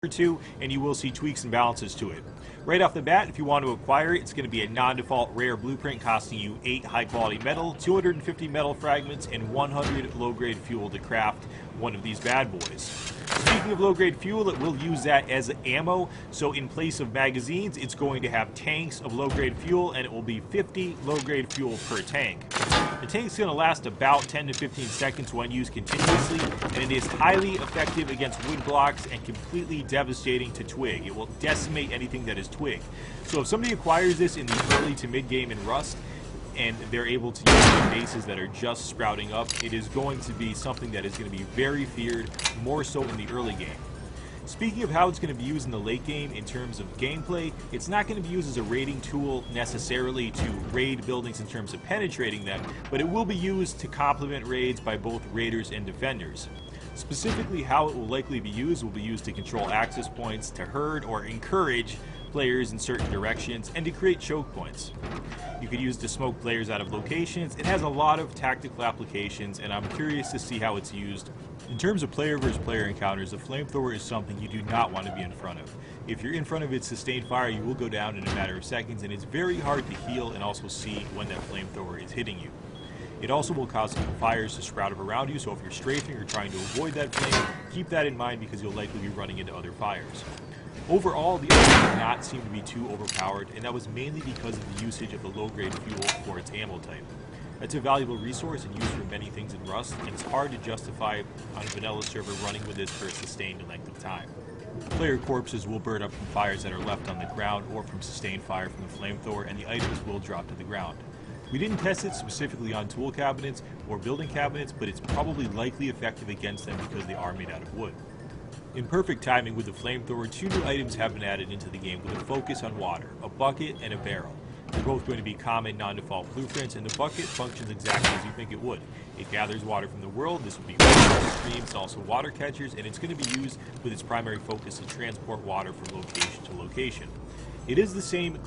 or two, and you will see tweaks and balances to it. Right off the bat, if you want to acquire it, it's going to be a non-default rare blueprint costing you 8 high-quality metal, 250 metal fragments, and 100 low-grade fuel to craft one of these bad boys. Speaking of low-grade fuel, it will use that as ammo, so in place of magazines, it's going to have tanks of low-grade fuel, and it will be 50 low-grade fuel per tank. The tank's going to last about 10 to 15 seconds when used continuously, and it is highly effective against wood blocks and completely devastating to twig. It will decimate anything that is twig. So if somebody acquires this in the early to mid-game in Rust, and they're able to use the bases that are just sprouting up, it is going to be something that is going to be very feared, more so in the early game. Speaking of how it's going to be used in the late game in terms of gameplay, it's not going to be used as a raiding tool necessarily to raid buildings in terms of penetrating them, but it will be used to complement raids by both raiders and defenders. Specifically, how it will likely be used will be used to control access points, to herd or encourage players in certain directions, and to create choke points. You could use to smoke players out of locations. It has a lot of tactical applications, and I'm curious to see how it's used. In terms of player versus player encounters, the flamethrower is something you do not want to be in front of. If you're in front of its sustained fire, you will go down in a matter of seconds, and it's very hard to heal and also see when that flamethrower is hitting you. It also will cause fires to sprout up around you, so if you're strafing or trying to avoid that flame, keep that in mind because you'll likely be running into other fires. Overall, the item did not seem to be too overpowered, and that was mainly because of the usage of the low-grade fuel for its ammo type. That's a valuable resource and used for many things in Rust, and it's hard to justify on a vanilla server running with this for a sustained length of time. Player corpses will burn up from fires that are left on the ground or from sustained fire from the flamethrower, and the items will drop to the ground. We didn't test it specifically on tool cabinets or building cabinets, but it's probably likely effective against them because they are made out of wood. In perfect timing with the flamethrower, 2 new items have been added into the game with a focus on water, a bucket and a barrel. They're both going to be common non-default blueprints, and the bucket functions exactly as you think it would. It gathers water from the world. This will be streams, also water catchers, and it's going to be used with its primary focus to transport water from location to location. It is the same